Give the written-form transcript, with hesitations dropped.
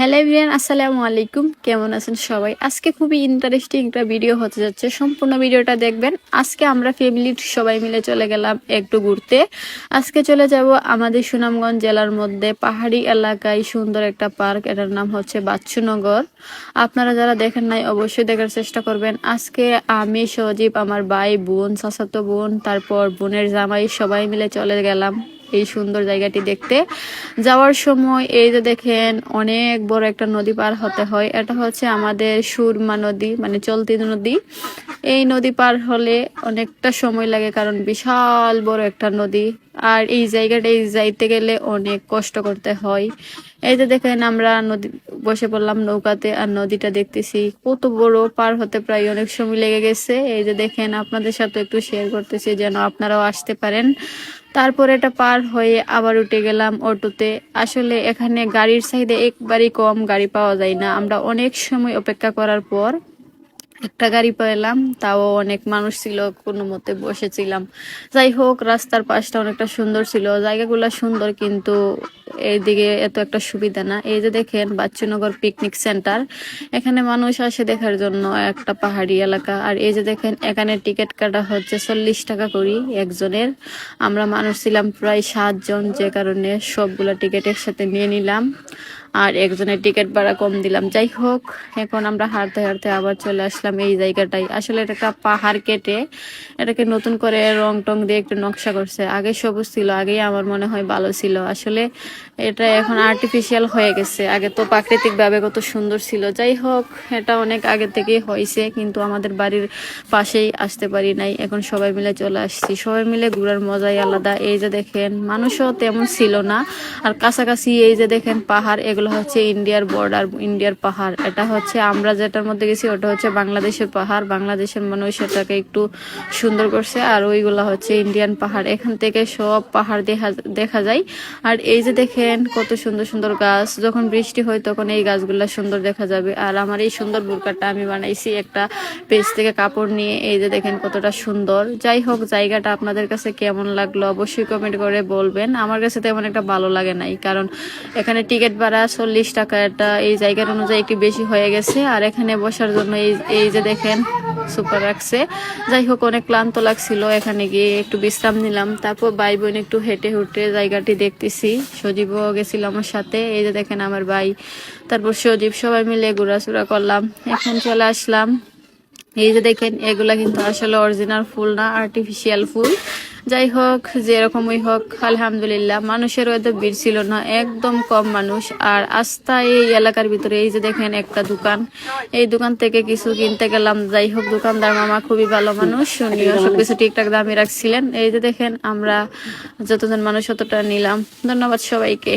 Hello everyone, আসসালামু আলাইকুম। কেমন আছেন সবাই? আজকে খুবই ইন্টারেস্টিং একটা ভিডিও হতে যাচ্ছে, সম্পূর্ণ ভিডিওটা দেখবেন। আজকে আমরা ফ্যামিলির সবাই মিলে চলে গেলাম একটু ঘুরতে। আজকে চলে যাব আমাদের সুনামগঞ্জ জেলার মধ্যে পাহাড়ি এলাকায় সুন্দর একটা পার্ক, এটার নাম হচ্ছে বাচ্চুনগর। আপনারা যারা দেখেন নাই অবশ্যই দেখার চেষ্টা করবেন। আজকে আমি, সজীব, আমার ভাই, বোন, চাচাতো বোন, তারপর বোনের জামাই সবাই মিলে চলে গেলাম এই সুন্দর জায়গাটি দেখতে। যাওয়ার সময় এই যে দেখেন অনেক বড় একটা নদী পার হতে হয়। এটা হচ্ছে আমাদের সুরমা নদী, মানে চলতি নদী। এই নদী পার হলে অনেকটা সময় লাগে, কারণ বিশাল বড় একটা নদী। আর এই জায়গাটায় যাইতে গেলে অনেক কষ্ট করতে হয়। এই যে দেখেন আমরা নদী বসে পড়লাম নৌকাতে, আর নদীটা দেখতেছি কত বড়, পার হতে প্রায় অনেক সময় লেগে গেছে। এই যে দেখেন আপনাদের সাথে একটু শেয়ার করতেছি যেন আপনারাও আসতে পারেন। তারপরে এটা পার হয়ে আবার উঠে গেলাম অটোতে। আসলে এখানে গাড়ির চাহিদা একবারই কম, গাড়ি পাওয়া যায় না। আমরা অনেক সময় অপেক্ষা করার পর একটা গাড়ি পেলাম, তাও অনেক মানুষ ছিল, কোনো মতে বসেছিলাম। যাই হোক, রাস্তার পাশটা অনেকটা সুন্দর ছিল, জায়গাগুলো সুন্দর, কিন্তু এইদিকে এত একটা সুবিধা না। এই যে দেখেন বাচ্চুনগর পিকনিক সেন্টার, এখানে মানুষ আসে দেখার জন্য, একটা পাহাড়ি এলাকা। আর এই যে দেখেন এখানে টিকিট কাটা হচ্ছে 40 টাকা করি একজনের। আমরা মানুষ ছিলাম প্রায় 7 জন, যে কারণে সবগুলা টিকিট একসাথে নিয়ে নিলাম, আর একজনের টিকিট ভাড়া কম দিলাম। যাই হোক, এখন আমরা হাঁটতে হাঁটতে আবার চলে আসলাম এই জায়গাটাই। আসলে এটা একটা পাহাড় কেটে এটাকে নতুন করে রং টং দিয়ে একটু নকশা করছে। আগে সবুজ ছিল, আগেই আমার মনে হয় ভালো ছিল। আসলে এটা এখন আর্টিফিশিয়াল হয়ে গেছে, আগে তো প্রাকৃতিক ভাবে কত সুন্দর ছিল। যাই হোক, এটা অনেক আগে থেকেই হয়েছে, কিন্তু আমাদের বাড়ির পাশেই আসতে পারি নাই। এখন সবাই মিলে চলে আসছি, সবাই মিলে ঘোরার মজাই আলাদা। এই যে দেখেন মানুষও তেমন ছিল না, আর কাছাকাছি এই যে দেখেন পাহাড়, এগুলো হচ্ছে ইন্ডিয়ার বর্ডার, ইন্ডিয়ার পাহাড়। এটা হচ্ছে আমরা যেটার মধ্যে গেছি ওটা হচ্ছে বাংলাদেশের পাহাড়, বাংলাদেশের মানুষ এটাকে একটু সুন্দর করছে। আর ওইগুলা হচ্ছে ইন্ডিয়ান পাহাড়, এখান থেকে সব পাহাড় দেখা যায়। আর এই যে দেখেন কত সুন্দর সুন্দর গাছ, যখন বৃষ্টি হয় তখন এই গাছগুলা সুন্দর দেখা যাবে। আর আমার এই সুন্দর বোরকাটা আমি বানাইছি একটা পেজ থেকে কাপড় নিয়ে। এই যে দেখেন কতটা সুন্দর। যাই হোক, জায়গাটা আপনাদের কাছে কেমন লাগলো অবশ্যই কমেন্ট করে বলবেন। আমার কাছে তেমন একটা ভালো লাগে নাই, কারণ এখানে টিকিট ভাড়া 40 টাকা, এটা এই জায়গার অনুযায়ী একটু বেশি হয়ে গেছে। আর এখানে বসার জন্য এই যে দেখেন সুপার রাখছে। যাই হোক, অনেক ক্লান্ত লাগছিল, এখানে গিয়ে একটু বিশ্রাম নিলাম। তারপর ভাই বোন একটু হেঁটে হেঁটে জায়গাটি দেখতেছি, সজীবও গেছিল আমার সাথে। এই যে দেখেন আমার ভাই, তারপর সজীব, সবাই মিলে ঘোরাচুরা করলাম। এখন চলে আসলাম। এই যে দেখেন এগুলা কিন্তু আসলে অরিজিনাল ফুল না, আর্টিফিশিয়াল ফুল। যাই হোক, যেরকমই হোক আলহামদুলিল্লাহ, মানুষের এত ভিড় ছিল না, একদম কম মানুষ। আর আস্থা এই এলাকার ভিতরে এই যে দেখেন একটা দোকান, এই দোকান থেকে কিছু কিনতে গেলাম। যাই হোক, দোকানদার মামা খুবই ভালো মানুষ, উনিও সবকিছু ঠিকঠাক দামে রাখছিলেন। এই যে দেখেন আমরা যতজন মানুষ ততটা নিলাম। ধন্যবাদ সবাইকে।